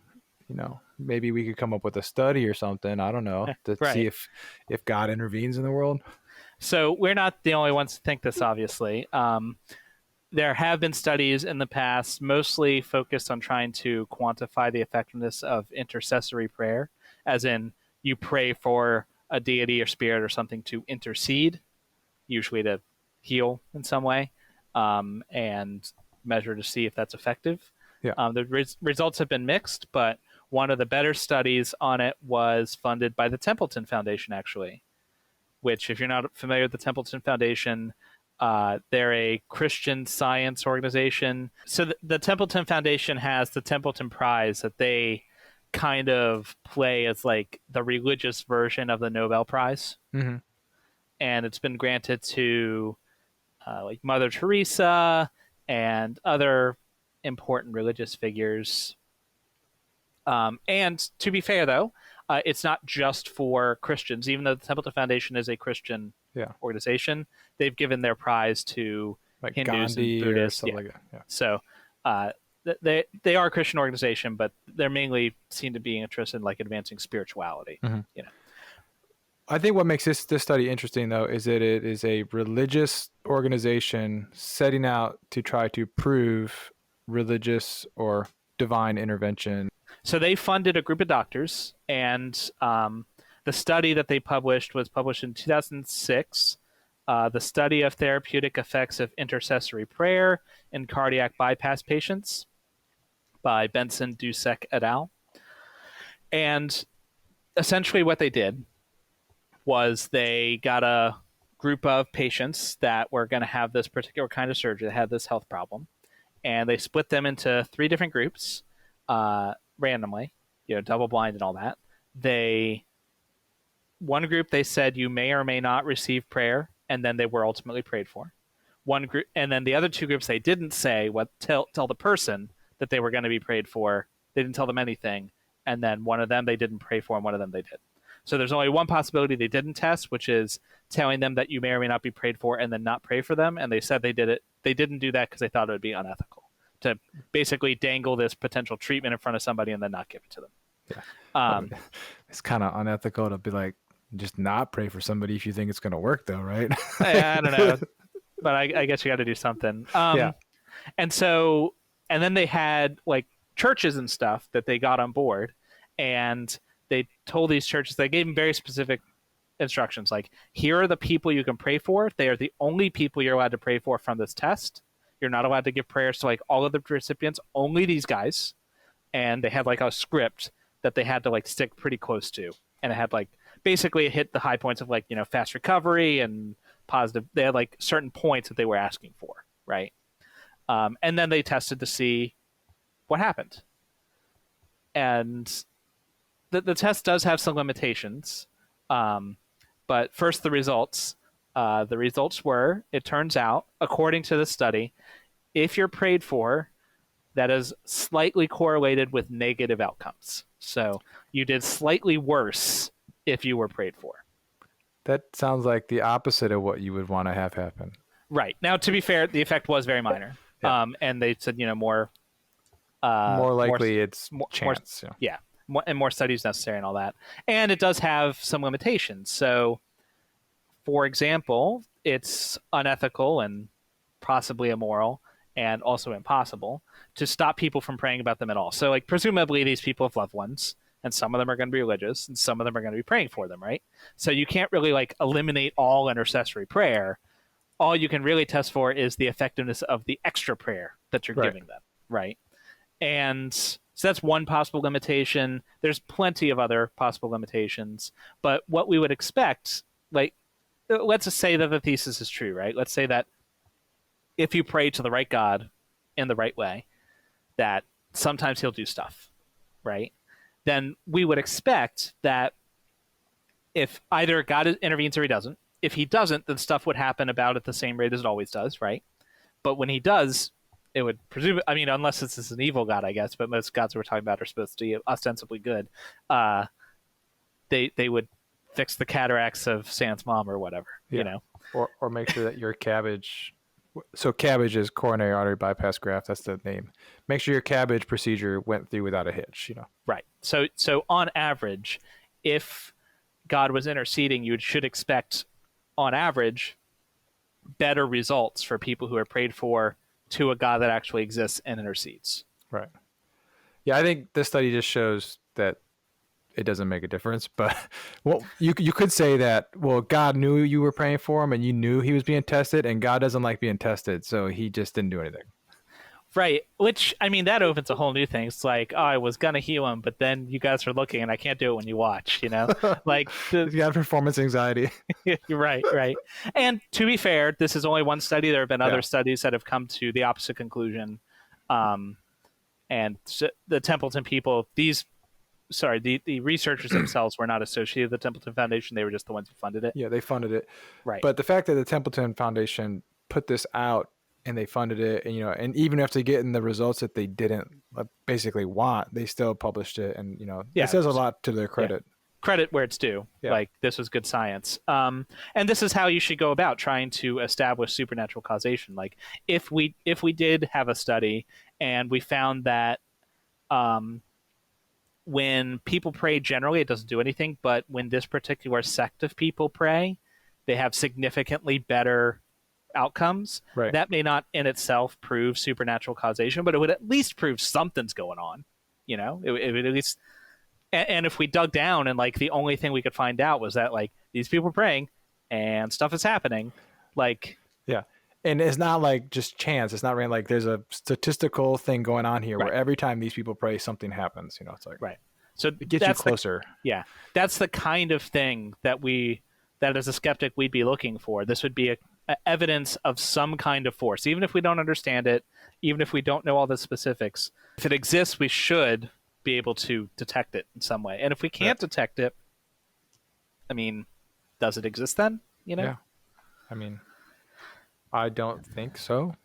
[SPEAKER 3] maybe we could come up with a study or something, I don't know, to see if God intervenes in the world.
[SPEAKER 1] So we're not the only ones to think this, obviously. There have been studies in the past mostly focused on trying to quantify the effectiveness of intercessory prayer, as in you pray for a deity or spirit or something to intercede, usually to heal in some way, and measure to see if that's effective.
[SPEAKER 3] Yeah.
[SPEAKER 1] The results have been mixed, but one of the better studies on it was funded by the Templeton Foundation, actually, which, if you're not familiar with the Templeton Foundation, they're a Christian science organization. So the Templeton Foundation has the Templeton Prize that they kind of play as like the religious version of the Nobel Prize.
[SPEAKER 3] Mm-hmm.
[SPEAKER 1] And it's been granted to like Mother Teresa and other important religious figures. And to be fair, though, it's not just for Christians. Even though the Templeton Foundation is a Christian organization, they've given their prize to
[SPEAKER 3] like
[SPEAKER 1] Hindus
[SPEAKER 3] Gandhi
[SPEAKER 1] and Buddhists.
[SPEAKER 3] or something like that. Yeah.
[SPEAKER 1] So they are a Christian organization, but they're mainly seen to be interested in like advancing spirituality.
[SPEAKER 3] Mm-hmm.
[SPEAKER 2] I think what makes this study interesting, though, is that it is a religious organization setting out to try to prove religious or divine intervention.
[SPEAKER 1] So they funded a group of doctors, and the study that they published was published in 2006. The study of therapeutic effects of intercessory prayer in cardiac bypass patients by Benson, Dusek et al. And essentially what they did was they got a group of patients that were going to have this particular kind of surgery that had this health problem, and they split them into 3 different groups randomly, double blind and all that. One group, they said you may or may not receive prayer, and then they were ultimately prayed for. One group, and then the other 2 groups, they didn't say tell the person that they were going to be prayed for. They didn't tell them anything, and then one of them they didn't pray for, and one of them they did. So there's only one possibility they didn't test, which is telling them that you may or may not be prayed for, and then not pray for them. And they said they did it. They didn't do that because they thought it would be unethical to basically dangle this potential treatment in front of somebody and then not give it to them.
[SPEAKER 3] Yeah. It's kind of unethical to be like, just not pray for somebody if you think it's going to work, though, right?
[SPEAKER 1] I don't know, but I guess you got to do something.
[SPEAKER 3] Yeah.
[SPEAKER 1] And then they had like churches and stuff that they got on board, and they told these churches, they gave them very specific instructions, like, here are the people you can pray for. They are the only people you're allowed to pray for from this test. You're not allowed to give prayers to like all of the recipients, only these guys. And they had like a script that they had to like stick pretty close to, and it had like basically it hit the high points of like fast recovery and positive. They had like certain points that they were asking for, right? And then they tested to see what happened. And the test does have some limitations, but first the results. The results were, it turns out, according to the study, if you're prayed for, that is slightly correlated with negative outcomes. So you did slightly worse if you were prayed for.
[SPEAKER 3] That sounds like the opposite of what you would want to have happen.
[SPEAKER 1] Right. Now, to be fair, the effect was very minor.
[SPEAKER 3] Yeah.
[SPEAKER 1] And they said, more
[SPEAKER 3] likely it's chance.
[SPEAKER 1] And more studies necessary and all that. And it does have some limitations. So, for example, it's unethical and possibly immoral and also impossible to stop people from praying about them at all. So, like, presumably these people have loved ones, and some of them are going to be religious, and some of them are going to be praying for them, right? So you can't really, like, eliminate all intercessory prayer. All you can really test for is the effectiveness of the extra prayer that you're giving them, right? And so that's one possible limitation. There's plenty of other possible limitations. But what we would expect, like, let's just say that the thesis is true, right? Let's say that if you pray to the right God in the right way, that sometimes he'll do stuff, right? Then we would expect that if either God intervenes or he doesn't, if he doesn't, then stuff would happen about at the same rate as it always does, right? But when he does, it would presume, I mean, unless this is an evil God, I guess, but most gods we're talking about are supposed to be ostensibly good. They would fix the cataracts of Sam's mom or whatever,
[SPEAKER 3] Or make sure that your cabbage, so cabbage is coronary artery bypass graft, that's the name. Make sure your cabbage procedure went through without a hitch,
[SPEAKER 1] Right. So on average, if God was interceding, you should expect, on average, better results for people who are prayed for to a God that actually exists and intercedes.
[SPEAKER 3] Right. Yeah, I think this study just shows that it doesn't make a difference. But well, you could say that, well, God knew you were praying for him and you knew he was being tested, and God doesn't like being tested, so he just didn't do anything.
[SPEAKER 1] Right. Which, I mean, that opens a whole new thing. It's like, oh, I was going to heal him, but then you guys are looking and I can't do it when you watch, Like,
[SPEAKER 3] you got performance anxiety.
[SPEAKER 1] Right. And to be fair, this is only one study. There have been other studies that have come to the opposite conclusion. And the Templeton people, the researchers themselves were not associated with the Templeton Foundation. They were just the ones who funded it.
[SPEAKER 3] Yeah, they funded it.
[SPEAKER 1] Right.
[SPEAKER 3] But the fact that the Templeton Foundation put this out and they funded it, and and even after getting the results that they didn't basically want, they still published it, and it says a lot to their credit.
[SPEAKER 1] Yeah. Credit where it's due. Yeah. Like, this was good science. And this is how you should go about trying to establish supernatural causation. Like, if we did have a study and we found that when people pray generally, it doesn't do anything, but when this particular sect of people pray, they have significantly better outcomes.
[SPEAKER 3] Right.
[SPEAKER 1] That may not in itself prove supernatural causation, but it would at least prove something's going on. It would at least. And if we dug down and like the only thing we could find out was that like these people are praying and stuff is happening, like,
[SPEAKER 3] yeah. And it's not like just chance. It's not really like there's a statistical thing going on here where every time these people pray, something happens. It's like,
[SPEAKER 1] right. So
[SPEAKER 3] it gets you closer.
[SPEAKER 1] That's the kind of thing that we that as a skeptic we'd be looking for. This would be a evidence of some kind of force, even if we don't understand it, even if we don't know all the specifics. If it exists, we should be able to detect it in some way. And if we can't detect it, I mean, does it exist then? You know?
[SPEAKER 3] Yeah. I mean, I don't think so.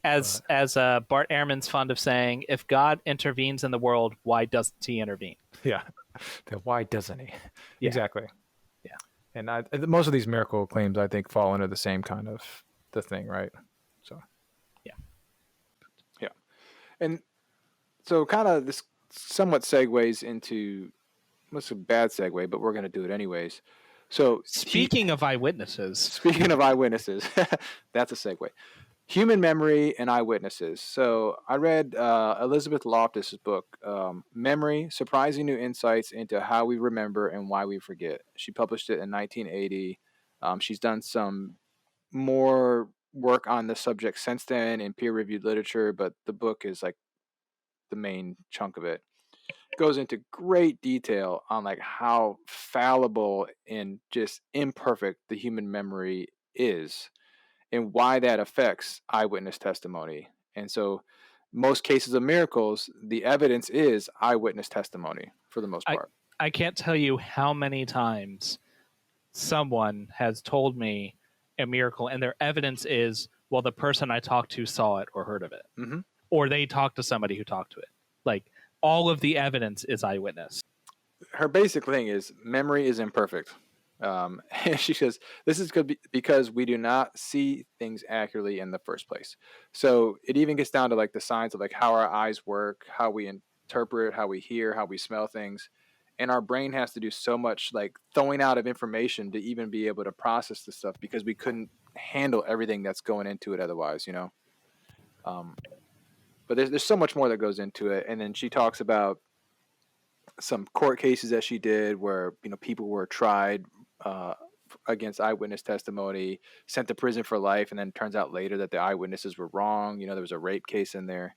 [SPEAKER 1] As Bart Ehrman's fond of saying, if God intervenes in the world, why doesn't he intervene?
[SPEAKER 3] Yeah. Why doesn't he?
[SPEAKER 1] Yeah.
[SPEAKER 3] Exactly.
[SPEAKER 1] Yeah.
[SPEAKER 3] And most of these miracle claims, I think, fall into the same kind of the thing, right? So.
[SPEAKER 2] Yeah. And so kind of this somewhat segues into, what's a bad segue, but we're going to do it anyways. So
[SPEAKER 1] speaking of eyewitnesses,
[SPEAKER 2] that's a segue. Human memory and eyewitnesses. So I read Elizabeth Loftus's book, Memory, Surprising New Insights into How We Remember and Why We Forget. She published it in 1980. She's done some more work on the subject since then in peer-reviewed literature, but the book is like the main chunk of it. It goes into great detail on like how fallible and just imperfect the human memory is, and why that affects eyewitness testimony. And so most cases of miracles, the evidence is eyewitness testimony for the most part.
[SPEAKER 1] I can't tell you how many times someone has told me a miracle and their evidence is, well, the person I talked to saw it or heard of it.
[SPEAKER 2] Mm-hmm.
[SPEAKER 1] Or they talked to somebody who talked to it. Like, all of the evidence is eyewitness.
[SPEAKER 2] Her basic thing is memory is imperfect. She says, this is because we do not see things accurately in the first place. So it even gets down to like the science of like how our eyes work, how we interpret, how we hear, how we smell things. And our brain has to do so much like throwing out of information to even be able to process this stuff, because we couldn't handle everything that's going into it otherwise, you know? But there's so much more that goes into it. And then she talks about some court cases that she did where, you know, people were tried against eyewitness testimony, sent to prison for life, and then it turns out later that the eyewitnesses were wrong. You know, there was a rape case in there.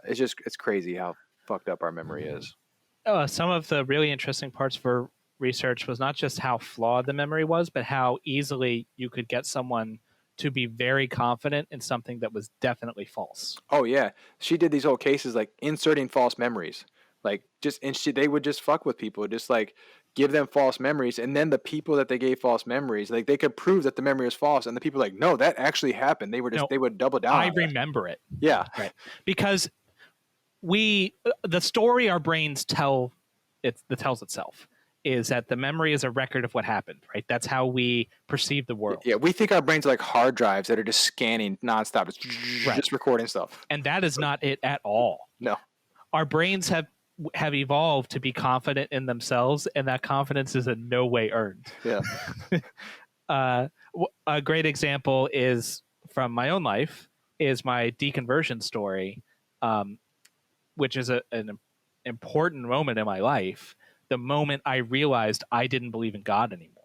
[SPEAKER 2] It's crazy how fucked up our memory is.
[SPEAKER 1] Some of the really interesting parts for research was not just how flawed the memory was, but how easily you could get someone to be very confident in something that was definitely false.
[SPEAKER 2] Oh yeah, she did these whole cases like inserting false memories, like they would just fuck with people, just like give them false memories, and then the people that they gave false memories, like they could prove that the memory was false, and the people were like, no, that actually happened. They would double down.
[SPEAKER 1] I remember it.
[SPEAKER 2] Yeah,
[SPEAKER 1] right. Because the story our brains tell that tells itself is that the memory is a record of what happened, right? That's how we perceive the world.
[SPEAKER 2] Yeah, we think our brains are like hard drives that are just scanning nonstop. It's just recording stuff.
[SPEAKER 1] And that is not it at all.
[SPEAKER 2] No.
[SPEAKER 1] Our brains have evolved to be confident in themselves, and that confidence is in no way earned.
[SPEAKER 2] Yeah.
[SPEAKER 1] A great example is from my own life is my deconversion story, which is an important moment in my life. The moment I realized I didn't believe in God anymore.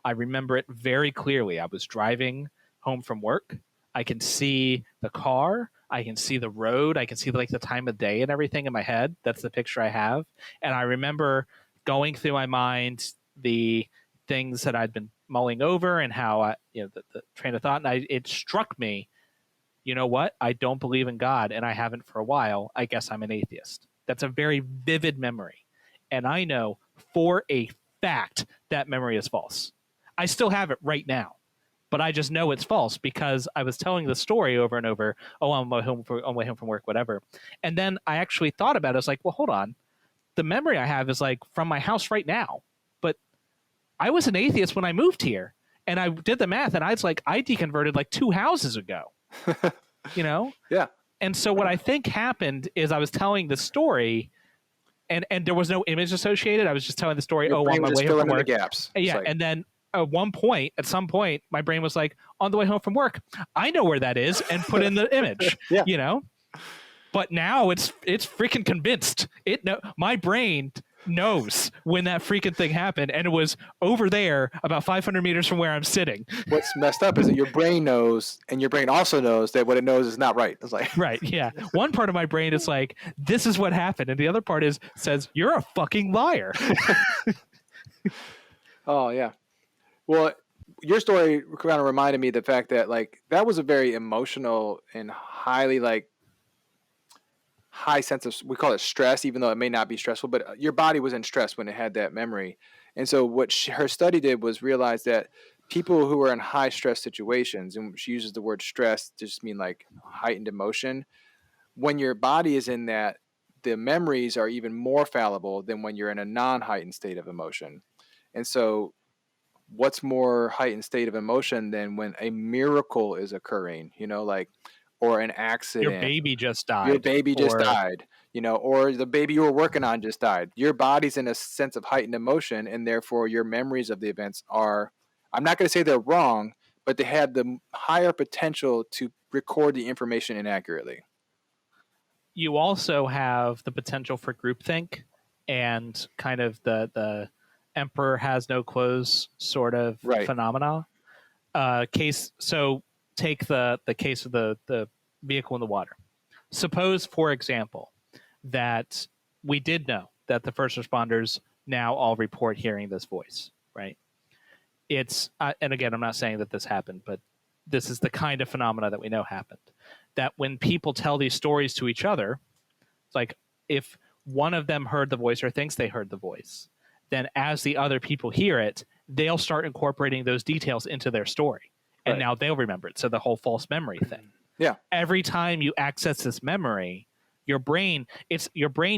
[SPEAKER 1] I remember it very clearly. I was driving home from work. I can see the car. I can see the road. I can see like the time of day and everything in my head. That's the picture I have. And I remember going through my mind the things that I'd been mulling over and how the train of thought. And it struck me, you know what? I don't believe in God, and I haven't for a while. I guess I'm an atheist. That's a very vivid memory. And I know for a fact that memory is false. I still have it right now, but I just know it's false because I was telling the story over and over. Oh, on my way home from work, whatever. And then I actually thought about it. I was like, well, hold on. The memory I have is like from my house right now, but I was an atheist when I moved here, and I did the math, and I was like, I deconverted like 2 houses ago. You know?
[SPEAKER 2] Yeah.
[SPEAKER 1] And so what I think happened is I was telling the story. And there was no image associated. I was just telling the story.
[SPEAKER 2] Your brain
[SPEAKER 1] on my
[SPEAKER 2] was
[SPEAKER 1] way home from work.
[SPEAKER 2] The gaps.
[SPEAKER 1] Yeah, and then at some point, my brain was like, on the way home from work, I know where that is, and put in the image.
[SPEAKER 2] Yeah.
[SPEAKER 1] You know, but now it's freaking convinced. My brain knows when that freaking thing happened, and it was over there about 500 meters from where I'm sitting.
[SPEAKER 2] What's messed up is that your brain knows, and your brain also knows that what it knows is not right. It's like
[SPEAKER 1] right, yeah. One part of my brain is like, this is what happened, and the other part says you're a fucking liar.
[SPEAKER 2] Oh yeah. Well, your story kind of reminded me of the fact that like that was a very emotional and highly like high sense of, we call it stress, even though it may not be stressful, but your body was in stress when it had that memory. And so what her study did was realize that people who are in high stress situations, and she uses the word stress to just mean like heightened emotion, when your body is in that, the memories are even more fallible than when you're in a non-heightened state of emotion. And so what's more heightened state of emotion than when a miracle is occurring, like, or an accident,
[SPEAKER 1] Your baby just died.
[SPEAKER 2] your baby just died, or the baby you were working on just died. Your body's in a sense of heightened emotion, and therefore your memories of the events are, I'm not going to say they're wrong, but they have the higher potential to record the information inaccurately.
[SPEAKER 1] You also have the potential for groupthink and kind of the emperor has no clothes sort of phenomena. So take the case of the vehicle in the water. Suppose, for example, that we did know that the first responders now all report hearing this voice, right? It's and again, I'm not saying that this happened, but this is the kind of phenomena that we know happened. That when people tell these stories to each other, it's like if one of them heard the voice or thinks they heard the voice, then as the other people hear it, they'll start incorporating those details into their story. And now they'll remember it. So the whole false memory thing.
[SPEAKER 2] Yeah.
[SPEAKER 1] Every time you access this memory, your brain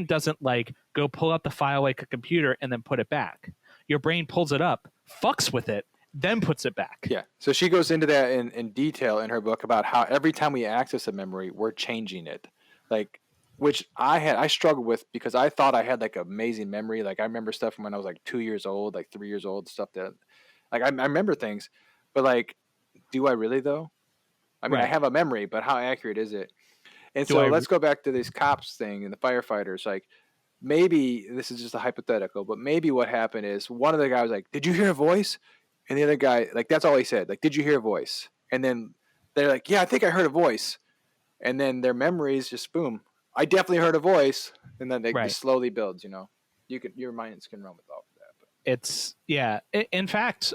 [SPEAKER 1] doesn't like go pull up the file like a computer and then put it back. Your brain pulls it up, fucks with it, then puts it back.
[SPEAKER 2] Yeah. So she goes into that in detail in her book about how every time we access a memory, we're changing it. Like, which I struggled with because I thought I had like amazing memory. Like I remember stuff from when I was like 2 years old, like 3 years old, stuff that like I remember things, but like, do I really though? I mean, I have a memory, but how accurate is it? And so let's go back to this cops thing and the firefighters. Like maybe this is just a hypothetical, but maybe what happened is one of the guys was like, "Did you hear a voice?" And the other guy, like, that's all he said. Like, "Did you hear a voice?" And then they're like, "Yeah, I think I heard a voice." And then their memories just boom. I definitely heard a voice, and then it slowly builds. Your minds can run with all of that. But.
[SPEAKER 1] It's in fact,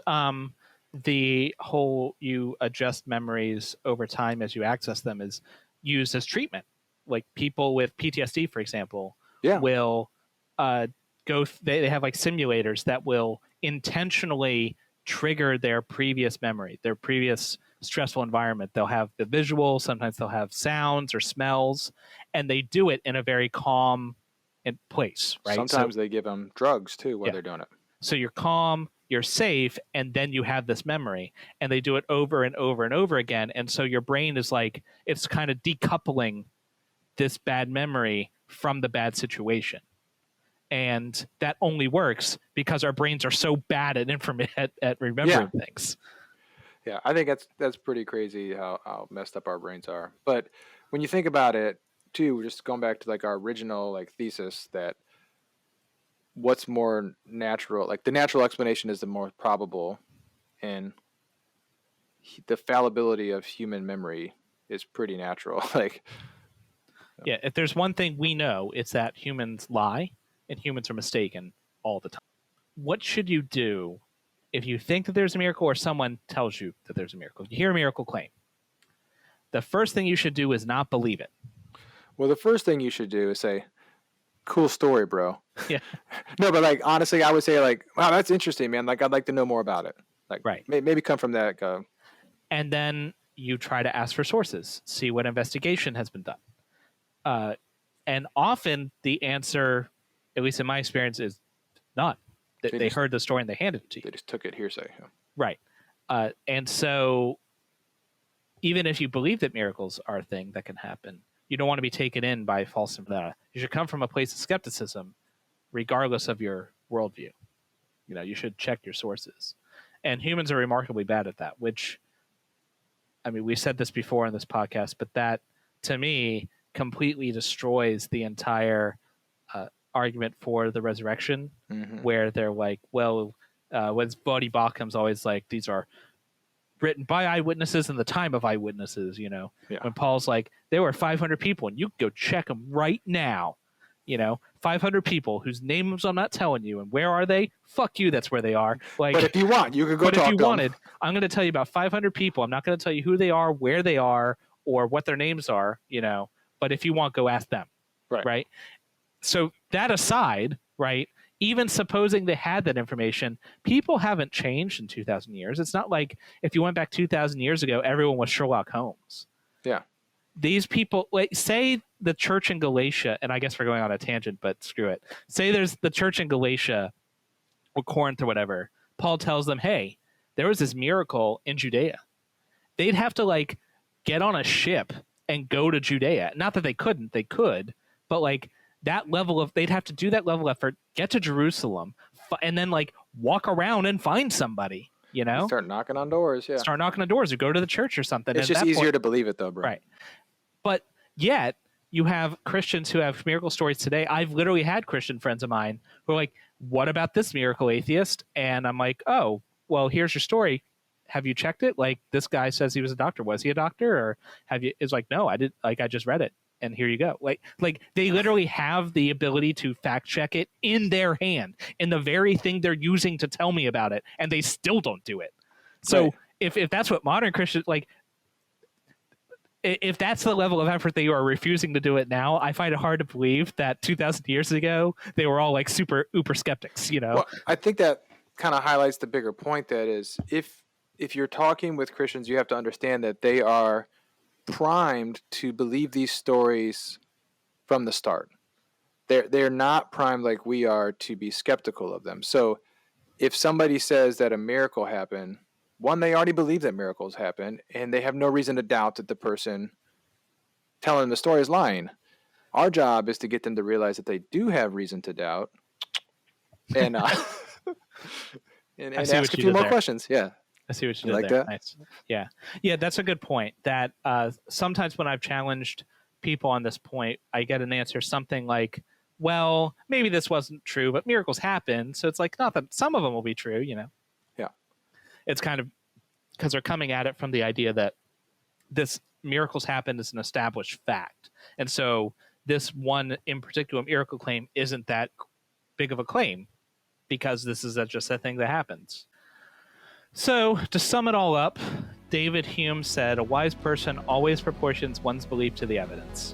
[SPEAKER 1] the whole you adjust memories over time as you access them is used as treatment. Like people with PTSD, for example, will they have like simulators that will intentionally trigger their previous memory, their previous stressful environment. They'll have the visual, sometimes they'll have sounds or smells, and they do it in a very calm place, right?
[SPEAKER 2] Sometimes they give them drugs too while they're doing it.
[SPEAKER 1] So you're calm, you're safe, and then you have this memory, and they do it over and over and over again. And so your brain is like, it's kind of decoupling this bad memory from the bad situation. And that only works because our brains are so bad at remembering things.
[SPEAKER 2] Yeah, I think that's pretty crazy how messed up our brains are. But when you think about it, too, just going back to like our original like thesis that what's more natural, like the natural explanation is the more probable, and the fallibility of human memory is pretty natural.
[SPEAKER 1] Yeah, if there's one thing we know, it's that humans lie and humans are mistaken all the time. What should you do if you think that there's a miracle or someone tells you that there's a miracle? You hear a miracle claim. The first thing you should do is not believe it.
[SPEAKER 2] Well, the first thing you should do is say, "Cool story, bro."
[SPEAKER 1] Yeah.
[SPEAKER 2] No, but like honestly, I would say like, "Wow, that's interesting, man. Like, I'd like to know more about it." Like, maybe come from that.
[SPEAKER 1] And then you try to ask for sources, see what investigation has been done. And often the answer, at least in my experience, is none. They heard the story and they handed it to you.
[SPEAKER 2] They just took it hearsay. Yeah.
[SPEAKER 1] Right. And so even if you believe that miracles are a thing that can happen, you don't want to be taken in by false information. You should come from a place of skepticism, regardless of your worldview. You should check your sources. And humans are remarkably bad at that, which, I mean, we said this before in this podcast, but that, to me, completely destroys the entire argument for the resurrection, where they're like, well, when Bodhi Bachum's always like, these are written by eyewitnesses in the time of eyewitnesses, When Paul's like, there were 500 people and you can go check them right now, 500 people whose names I'm not telling you, and where are they? Fuck you, that's where they are. Like,
[SPEAKER 2] But if you want, you could go
[SPEAKER 1] but
[SPEAKER 2] talk
[SPEAKER 1] if you
[SPEAKER 2] to them.
[SPEAKER 1] wanted, I'm going to tell you about 500 people. I'm not going to tell you who they are, where they are, or what their names are, you know. But if you want, go ask them. Right. So that aside, right, even supposing they had that information, people haven't changed in 2,000 years. It's not like if you went back 2,000 years ago, everyone was Sherlock Holmes.
[SPEAKER 2] Yeah.
[SPEAKER 1] These people, like, say the church in Galatia, and I guess we're going on a tangent, but screw it. Say there's the church in Galatia or Corinth or whatever. Paul tells them, hey, there was this miracle in Judea. They'd have to, like, get on a ship and go to Judea. Not that they couldn't, they could, but like that level of, they'd have to do that level of effort, get to Jerusalem, and then like walk around and find somebody, you know?
[SPEAKER 2] Start knocking on doors, yeah.
[SPEAKER 1] Start knocking on doors or go to the church or something.
[SPEAKER 2] It's just easier to believe it though, bro.
[SPEAKER 1] Right. But yet you have Christians who have miracle stories today. I've literally had Christian friends of mine who are like, what about this miracle, atheist? And I'm like, oh, well, here's your story. Have you checked it? Like, this guy says he was a doctor. Was he a doctor? Or have you? It's like, no, I did. Like, I just read it, and here you go. Like they literally have the ability to fact check it in their hand, in the very thing they're using to tell me about it, and they still don't do it. So if that's what modern Christians like, if that's the level of effort that you are refusing to do it now, I find it hard to believe that 2,000 years ago they were all like super uber skeptics. You know,
[SPEAKER 2] Well, I think that kind of highlights the bigger point. That is, if you're talking with Christians, you have to understand that they are primed to believe these stories from the start. They're not primed like we are to be skeptical of them. So if somebody says that a miracle happened, one, they already believe that miracles happen, and they have no reason to doubt that the person telling them the story is lying. Our job is to get them to realize that they do have reason to doubt, and and ask a few more questions. Yeah.
[SPEAKER 1] I see what you did
[SPEAKER 2] like
[SPEAKER 1] there.
[SPEAKER 2] that?
[SPEAKER 1] Nice. Yeah. Yeah, that's a good point. That sometimes when I've challenged people on this point, I get an answer something like, well, maybe this wasn't true, but miracles happen. So it's like, not that some of them will be true, you know?
[SPEAKER 2] Yeah.
[SPEAKER 1] It's kind of because they're coming at it from the idea that this miracles happen is an established fact. And so this one in particular miracle claim isn't that big of a claim because this is just a thing that happens. So, to sum it all up, David Hume said, a wise person always proportions one's belief to the evidence.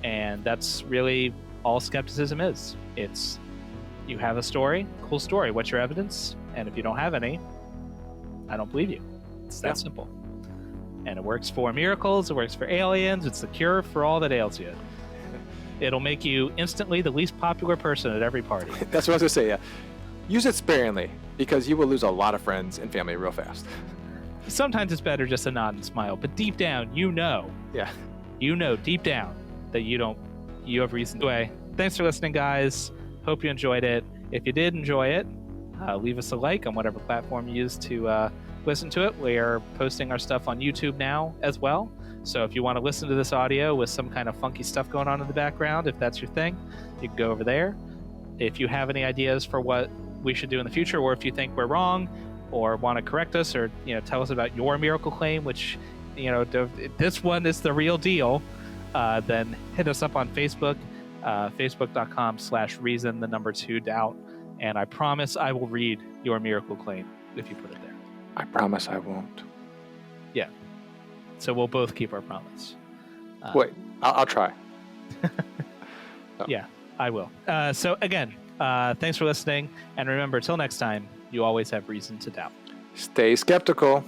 [SPEAKER 1] And that's really all skepticism is. It's, you have a story, cool story, what's your evidence? And if you don't have any, I don't believe you. It's that simple. And it works for miracles, it works for aliens, it's the cure for all that ails you. It'll make you instantly the least popular person at every party.
[SPEAKER 2] That's what I was going to say, yeah. Use it sparingly, because you will lose a lot of friends and family real fast.
[SPEAKER 1] Sometimes it's better just to nod and smile, but deep down, you know deep down that you have reason to. Anyway, thanks for listening, guys. Hope you enjoyed it. If you did enjoy it, leave us a like on whatever platform you use to listen to it. We are posting our stuff on YouTube now as well. So if you want to listen to this audio with some kind of funky stuff going on in the background, if that's your thing, you can go over there. If you have any ideas for what we should do in the future, or if you think we're wrong or want to correct us, or tell us about your miracle claim, which this one is the real deal, then hit us up on Facebook, facebook.com/reason2doubt, and I promise I will read your miracle claim if you put it there.
[SPEAKER 2] I promise I won't.
[SPEAKER 1] Yeah, so we'll both keep our promise.
[SPEAKER 2] Wait, I'll try.
[SPEAKER 1] No. Yeah, I will. So again, thanks for listening, and remember, till next time, you always have reason to doubt.
[SPEAKER 2] Stay skeptical.